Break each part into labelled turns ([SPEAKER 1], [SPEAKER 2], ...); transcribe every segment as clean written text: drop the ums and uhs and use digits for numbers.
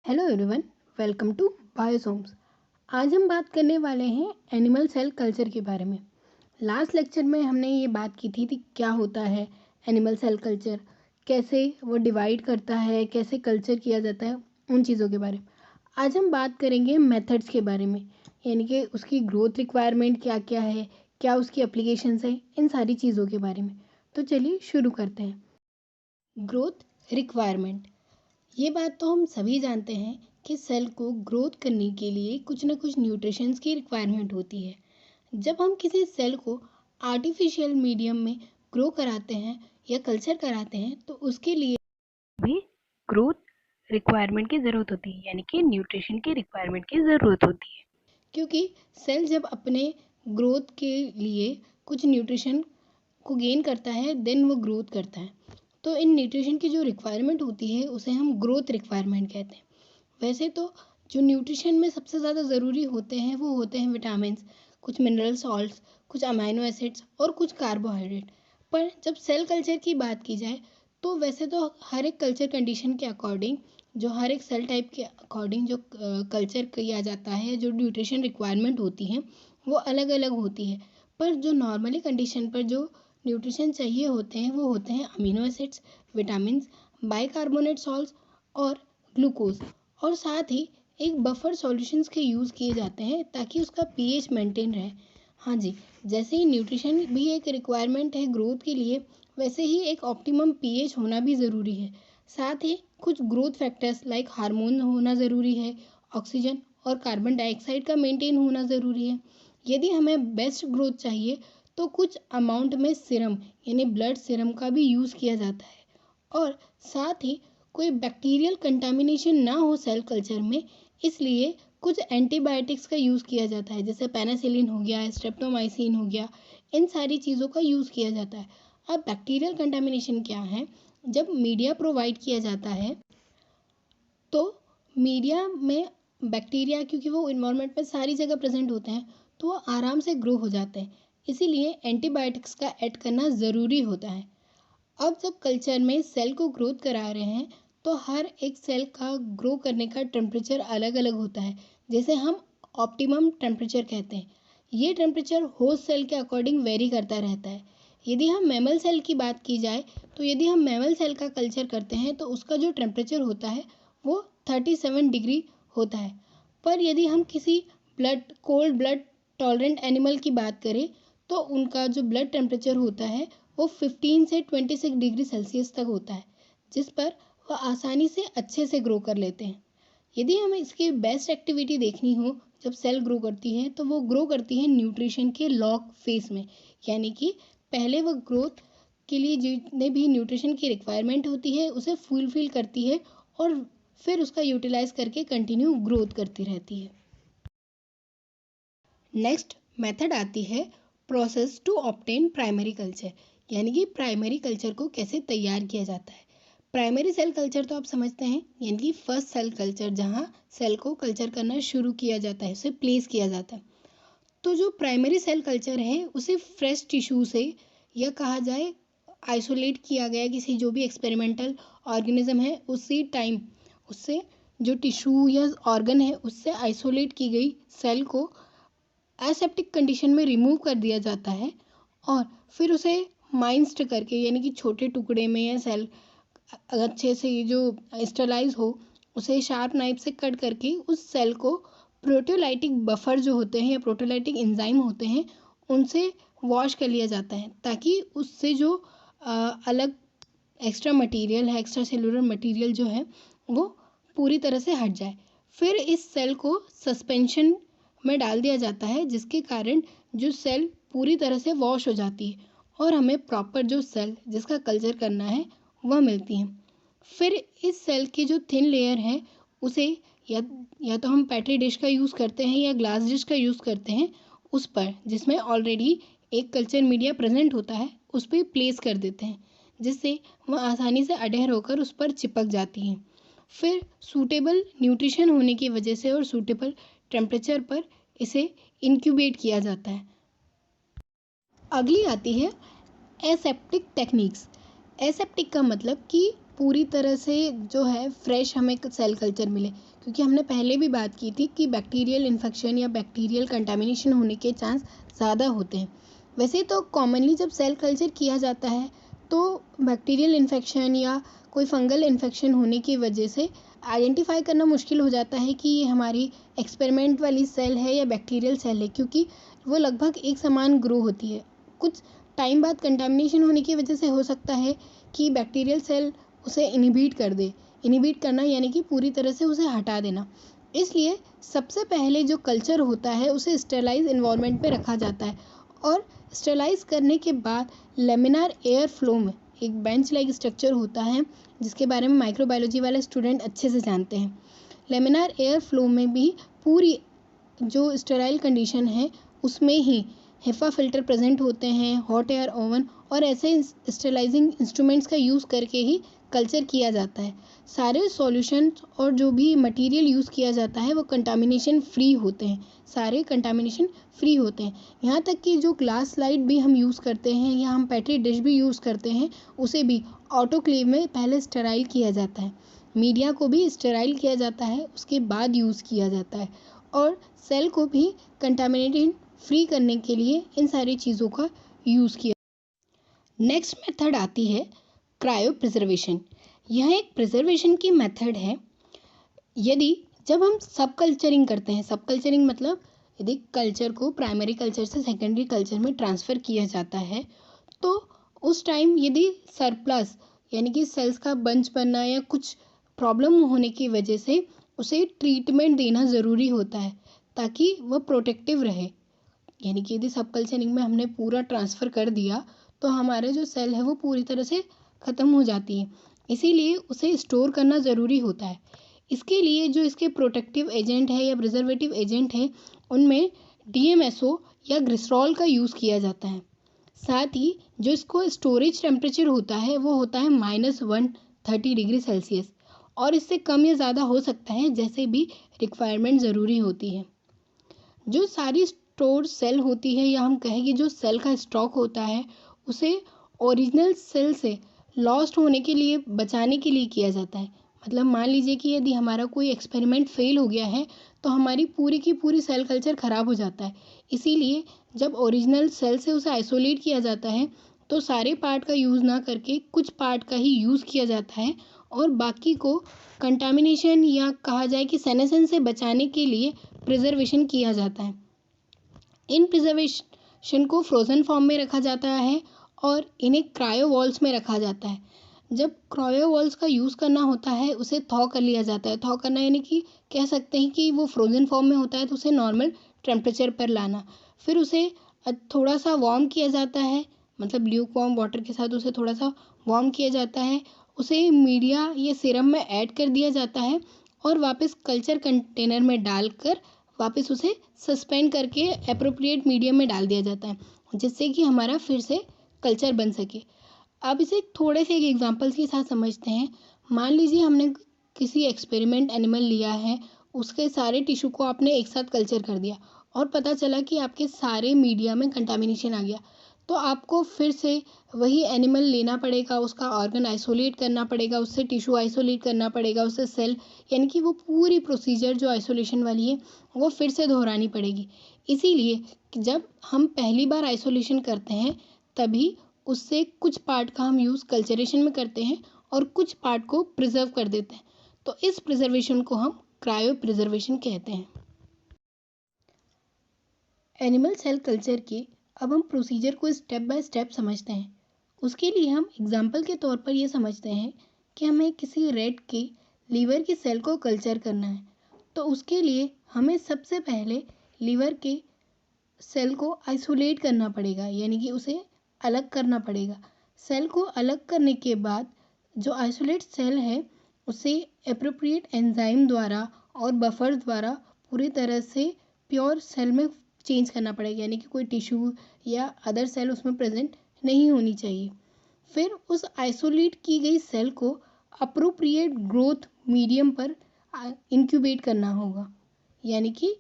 [SPEAKER 1] Hello everyone, welcome to Biosomes. आज हम बात करने वाले हैं एनिमल सेल कल्चर के बारे में। लास्ट लेक्चर में हमने ये बात की थी कि क्या होता है एनिमल सेल कल्चर, कैसे वो डिवाइड करता है, कैसे कल्चर किया जाता है, उन चीज़ों के बारे में। आज हम बात करेंगे मेथड्स के बारे में, यानी कि उसकी ग्रोथ रिक्वायरमेंट क्या क्या है, क्या उसकी एप्लीकेशंस है, इन सारी चीज़ों के बारे में। तो चलिए शुरू करते हैं। ग्रोथ रिक्वायरमेंट, ये बात तो हम सभी जानते हैं कि सेल को ग्रोथ करने के लिए कुछ ना कुछ न्यूट्रिशंस की रिक्वायरमेंट होती है। जब हम किसी सेल को आर्टिफिशियल मीडियम में ग्रो कराते हैं या कल्चर कराते हैं तो उसके लिए भी ग्रोथ रिक्वायरमेंट की ज़रूरत होती है, यानी कि न्यूट्रिशन की रिक्वायरमेंट की ज़रूरत होती है। क्योंकि सेल जब अपने ग्रोथ के लिए कुछ न्यूट्रिशन को गेन करता है देन वो ग्रोथ करता है। तो इन न्यूट्रिशन की जो रिक्वायरमेंट होती है उसे हम ग्रोथ रिक्वायरमेंट कहते हैं। वैसे तो जो न्यूट्रिशन में सबसे ज़्यादा ज़रूरी होते हैं वो होते हैं विटामिन्स, कुछ मिनरल सॉल्ट्स, कुछ अमाइनो एसिड्स और कुछ कार्बोहाइड्रेट। पर जब सेल कल्चर की बात की जाए तो वैसे तो हर एक कल्चर कंडीशन के अकॉर्डिंग, जो हर एक सेल टाइप के अकॉर्डिंग जो कल्चर किया जाता है, जो न्यूट्रिशन रिक्वायरमेंट होती हैं वो अलग अलग होती है। पर जो नॉर्मली कंडीशन पर जो न्यूट्रिशन चाहिए होते हैं वो होते हैं amino acids, vitamins, bicarbonate salts और ग्लूकोज। और साथ ही एक बफर सॉल्यूशंस के यूज़ किए जाते हैं ताकि उसका पीएच मेंटेन रहे। हाँ जी, जैसे ही न्यूट्रिशन भी एक रिक्वायरमेंट है ग्रोथ के लिए, वैसे ही एक ऑप्टिमम पीएच होना भी ज़रूरी है। साथ ही कुछ ग्रोथ फैक्टर्स लाइक हार्मोन होना ज़रूरी है, ऑक्सीजन और कार्बन डाइऑक्साइड का मेंटेन होना ज़रूरी है। यदि हमें बेस्ट ग्रोथ चाहिए तो कुछ अमाउंट में सीरम यानी ब्लड सीरम का भी यूज़ किया जाता है। और साथ ही कोई बैक्टीरियल कंटामिनेशन ना हो सेल कल्चर में, इसलिए कुछ एंटीबायोटिक्स का यूज़ किया जाता है, जैसे पेनिसिलिन हो गया, स्ट्रेप्टोमाइसिन हो गया, इन सारी चीज़ों का यूज़ किया जाता है। अब बैक्टीरियल कंटामिनेशन क्या है? जब मीडिया प्रोवाइड किया जाता है तो मीडिया में बैक्टीरिया, क्योंकि वो इन्वायरमेंट में सारी जगह प्रेजेंट होते हैं, तो वो आराम से ग्रो हो जाते हैं। इसीलिए एंटीबायोटिक्स का ऐड करना ज़रूरी होता है। अब जब कल्चर में सेल को ग्रोथ करा रहे हैं तो हर एक सेल का ग्रो करने का टेम्परेचर अलग अलग होता है, जिसे हम ऑप्टिमम टेम्परेचर कहते हैं। ये टेम्परेचर होस्ट सेल के अकॉर्डिंग वेरी करता रहता है। यदि हम मैमल सेल की बात की जाए तो यदि हम मैमल सेल का कल्चर करते हैं तो उसका जो टेम्परेचर होता है वो 37 डिग्री होता है। पर यदि हम किसी कोल्ड ब्लड टॉलरेंट एनिमल की बात करें तो उनका जो ब्लड टेम्परेचर होता है वो 15 से 26 डिग्री सेल्सियस तक होता है, जिस पर वह आसानी से अच्छे से ग्रो कर लेते हैं। यदि हमें इसकी बेस्ट एक्टिविटी देखनी हो जब सेल ग्रो करती है तो वो ग्रो करती है न्यूट्रिशन के लॉग फेस में, यानी कि पहले वो ग्रोथ के लिए जितने भी न्यूट्रिशन की रिक्वायरमेंट होती है उसे फुलफिल करती है और फिर उसका यूटिलाइज करके कंटिन्यू ग्रोथ करती रहती है। नेक्स्ट मेथड आती है process to obtain primary culture, यानी कि प्राइमरी कल्चर को कैसे तैयार किया जाता है। प्राइमरी सेल कल्चर तो आप समझते हैं, यानी कि फर्स्ट सेल कल्चर, जहाँ सेल को कल्चर करना शुरू किया जाता है, उसे प्लेस किया जाता है। तो जो प्राइमरी सेल कल्चर है उसे फ्रेश टिश्यू से, या कहा जाए आइसोलेट किया गया किसी जो भी एक्सपेरिमेंटल ऑर्गेनिज्म है उसी टाइम उससे, जो टिश्यू या ऑर्गन है उससे आइसोलेट की गई सेल को एसेप्टिक कंडीशन में रिमूव कर दिया जाता है और फिर उसे माइंस्ड करके, यानी कि छोटे टुकड़े में या सेल अच्छे से जो स्टरलाइज हो, उसे शार्प नाइफ से कट करके उस सेल को प्रोटियोलाइटिक बफर जो होते हैं या प्रोटियोलाइटिक एंजाइम होते हैं उनसे वॉश कर लिया जाता है, ताकि उससे जो अलग एक्स्ट्रा मटेरियल है, एक्स्ट्रा सेलुलर मटेरियल जो है वो पूरी तरह से हट जाए। फिर इस सेल को सस्पेंशन में डाल दिया जाता है, जिसके कारण जो सेल पूरी तरह से वॉश हो जाती है और हमें प्रॉपर जो सेल जिसका कल्चर करना है वह मिलती है। फिर इस सेल की जो थिन लेयर है उसे या तो हम पैट्री डिश का यूज़ करते हैं या ग्लास डिश का यूज़ करते हैं, उस पर जिसमें ऑलरेडी एक कल्चर मीडिया प्रेजेंट होता है उस पर प्लेस कर देते हैं, जिससे वह आसानी से अडेयर होकर उस पर चिपक जाती हैं। फिर सूटेबल न्यूट्रिशन होने की वजह से और सूटेबल टेम्परेचर पर इसे इंक्यूबेट किया जाता है। अगली आती है एसेप्टिक टेक्निक्स। एसेप्टिक का मतलब कि पूरी तरह से जो है फ्रेश हमें सेल कल्चर मिले, क्योंकि हमने पहले भी बात की थी कि बैक्टीरियल इन्फेक्शन या बैक्टीरियल कंटामिनेशन होने के चांस ज़्यादा होते हैं। वैसे तो कॉमनली जब सेल कल्चर किया जाता है तो बैक्टीरियल इन्फेक्शन या कोई फंगल इन्फेक्शन होने की वजह से आइडेंटिफाई करना मुश्किल हो जाता है कि ये हमारी एक्सपेरिमेंट वाली सेल है या बैक्टीरियल सेल है, क्योंकि वो लगभग एक समान ग्रो होती है। कुछ टाइम बाद कंटामिनेशन होने की वजह से हो सकता है कि बैक्टीरियल सेल उसे इनहिबिट कर दे। इनहिबिट करना यानी कि पूरी तरह से उसे हटा देना। इसलिए सबसे पहले जो कल्चर होता है उसे स्टेरलाइज इन्वायरमेंट में रखा जाता है, और स्टेरलाइज करने के बाद लेमिनार एयर फ्लो में एक बेंच लाइक स्ट्रक्चर होता है, जिसके बारे में माइक्रोबायोलॉजी वाले स्टूडेंट अच्छे से जानते हैं। लेमिनार एयर फ्लो में भी पूरी जो स्टेराइल कंडीशन है उसमें ही HEPA फिल्टर प्रेजेंट होते हैं, हॉट एयर ओवन और ऐसे स्टेरलाइजिंग इंस्ट्रूमेंट्स का यूज़ करके ही कल्चर किया जाता है। सारे सॉल्यूशन और जो भी मटेरियल यूज़ किया जाता है वो कंटामिनेशन फ्री होते हैं, सारे कंटामिनेशन फ्री होते हैं। यहाँ तक कि जो ग्लास स्लाइड भी हम यूज़ करते हैं या हम पेट्री डिश भी यूज़ करते हैं, उसे भी ऑटोक्लेव में पहले स्टेराइल किया जाता है। मीडिया को भी स्टेराइल किया जाता है, उसके बाद यूज़ किया जाता है। और सेल को भी कंटामिनेटेड फ्री करने के लिए इन सारी चीज़ों का यूज़ किया। नेक्स्ट मेथड आती है क्रायो प्रिजर्वेशन। यह एक प्रिजर्वेशन की मेथड है। यदि जब हम सब कल्चरिंग करते हैं, सब कल्चरिंग मतलब यदि कल्चर को प्राइमरी कल्चर से सेकेंडरी कल्चर में ट्रांसफ़र किया जाता है, तो उस टाइम यदि सरप्लस यानी कि सेल्स का बंच बनना या कुछ प्रॉब्लम होने की वजह से उसे ट्रीटमेंट देना ज़रूरी होता है, ताकि वह प्रोटेक्टिव रहे। यानी कि यदि सब कल्चरिंग में हमने पूरा ट्रांसफ़र कर दिया तो हमारे जो सेल है वो पूरी तरह से ख़त्म हो जाती है, इसीलिए उसे स्टोर करना ज़रूरी होता है। इसके लिए जो इसके प्रोटेक्टिव एजेंट है या प्रिजर्वेटिव एजेंट है, उनमें DMSO या ग्लिसरॉल का यूज़ किया जाता है। साथ ही जो इसको स्टोरेज टेम्परेचर होता है वो होता है -130 डिग्री सेल्सियस, और इससे कम या ज़्यादा हो सकता है, जैसे भी रिक्वायरमेंट ज़रूरी होती है। जो सारी स्टोर सेल होती है या हम कहें कि जो सेल का स्टॉक होता है, उसे ओरिजिनल सेल से लॉस्ट होने के लिए बचाने के लिए किया जाता है। मतलब मान लीजिए कि यदि हमारा कोई एक्सपेरिमेंट फेल हो गया है तो हमारी पूरी की पूरी सेल कल्चर ख़राब हो जाता है। इसीलिए जब ओरिजिनल सेल से उसे आइसोलेट किया जाता है तो सारे पार्ट का यूज़ ना करके कुछ पार्ट का ही यूज़ किया जाता है, और बाकी को कंटामिनेशन या कहा जाए कि सेनेसेंस से बचाने के लिए प्रिजर्वेशन किया जाता है। इन प्रिजर्वेशन को फ्रोज़न फॉर्म में रखा जाता है और इन्हें क्रायो वॉल्स में रखा जाता है। जब क्रायो वॉल्स का यूज़ करना होता है उसे थॉ कर लिया जाता है। थॉ करना यानी कि कह सकते हैं कि वो फ्रोज़न फॉर्म में होता है तो उसे नॉर्मल टेम्परेचर पर लाना। फिर उसे थोड़ा सा वार्म किया जाता है, मतलब ल्यूक वार्म वाटर के साथ उसे थोड़ा सा वार्म किया जाता है। उसे मीडिया या सिरम में ऐड कर दिया जाता है और वापस कल्चर कंटेनर में डालकर वापस उसे सस्पेंड करके एप्रोप्रिएट मीडियम में डाल दिया जाता है, जिससे कि हमारा फिर से कल्चर बन सके। अब इसे थोड़े से एक एग्जांपल्स के साथ समझते हैं। मान लीजिए हमने किसी एक्सपेरिमेंट एनिमल लिया है, उसके सारे टिश्यू को आपने एक साथ कल्चर कर दिया और पता चला कि आपके सारे मीडिया में कंटामिनेशन आ गया, तो आपको फिर से वही एनिमल लेना पड़ेगा, उसका ऑर्गन आइसोलेट करना पड़ेगा, उससे टिश्यू आइसोलेट करना पड़ेगा, उससे सेल, यानी कि वो पूरी प्रोसीजर जो आइसोलेशन वाली है वो फिर से दोहरानी पड़ेगी। इसीलिए जब हम पहली बार आइसोलेशन करते हैं तभी उससे कुछ पार्ट का हम यूज़ कल्चरेशन में करते हैं और कुछ पार्ट को प्रिजर्व कर देते हैं, तो इस प्रिजर्वेशन को हम क्रायो प्रिजर्वेशन कहते हैं। एनिमल सेल कल्चर के अब हम प्रोसीजर को स्टेप बाय स्टेप समझते हैं। उसके लिए हम एग्जाम्पल के तौर पर ये समझते हैं कि हमें किसी रेट के लीवर की सेल को कल्चर करना है, तो उसके लिए हमें सबसे पहले लीवर के सेल को आइसोलेट करना पड़ेगा, यानी कि उसे अलग करना पड़ेगा। सेल को अलग करने के बाद जो आइसोलेट सेल है उसे एप्रोप्रिएट एंजाइम द्वारा और बफर द्वारा पूरी तरह से प्योर सेल में चेंज करना पड़ेगा, यानी कि कोई टिश्यू या अदर सेल उसमें प्रेजेंट नहीं होनी चाहिए। फिर उस आइसोलेट की गई सेल को अप्रोप्रिएट ग्रोथ मीडियम पर इंक्यूबेट करना होगा, यानी कि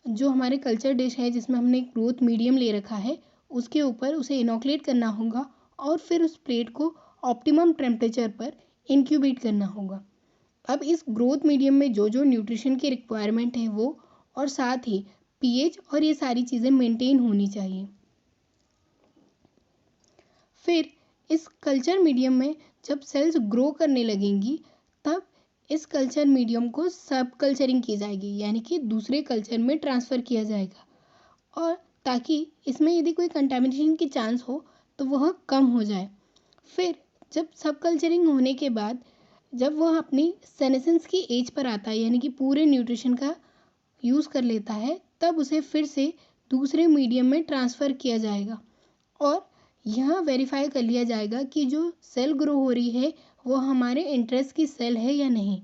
[SPEAKER 1] जो हमारे कल्चर डिश है जिसमें हमने ग्रोथ मीडियम ले रखा है उसके ऊपर उसे इनोकुलेट करना होगा और फिर उस प्लेट को ऑप्टिमम टेम्परेचर पर इंक्यूबेट करना होगा। अब इस ग्रोथ मीडियम में जो जो न्यूट्रिशन की रिक्वायरमेंट है वो, और साथ ही पीएच और ये सारी चीज़ें मेंटेन होनी चाहिए। फिर इस कल्चर मीडियम में जब सेल्स ग्रो करने लगेंगी, तब इस कल्चर मीडियम को सब कल्चरिंग की जाएगी, यानी कि दूसरे कल्चर में ट्रांसफ़र किया जाएगा, और ताकि इसमें यदि कोई कंटामिनेशन की चांस हो तो वह कम हो जाए। फिर जब सब कल्चरिंग होने के बाद जब वह अपनी सेनेसेंस की एज पर आता है, यानी कि पूरे न्यूट्रिशन का यूज़ कर लेता है, तब उसे फिर से दूसरे मीडियम में ट्रांसफ़र किया जाएगा, और यह वेरीफाई कर लिया जाएगा कि जो सेल ग्रो हो रही है वो हमारे इंटरेस्ट की सेल है या नहीं।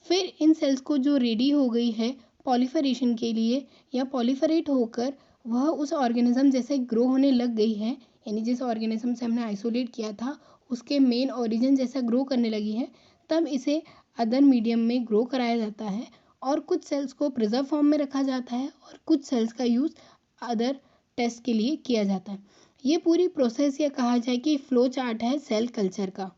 [SPEAKER 1] फिर इन सेल्स को जो रेडी हो गई है पॉलीफरेशन के लिए या पॉलीफरेट होकर वह उस ऑर्गेनिज्म जैसे ग्रो होने लग गई है, यानी जिस ऑर्गेनिज्म से हमने आइसोलेट किया था उसके मेन ओरिजिन जैसा ग्रो करने लगी है, तब इसे अदर मीडियम में ग्रो कराया जाता है, और कुछ सेल्स को प्रिजर्व फॉर्म में रखा जाता है और कुछ सेल्स का यूज़ अदर टेस्ट के लिए किया जाता है। ये पूरी प्रोसेस या कहा जाए कि फ्लो चार्ट है सेल कल्चर का।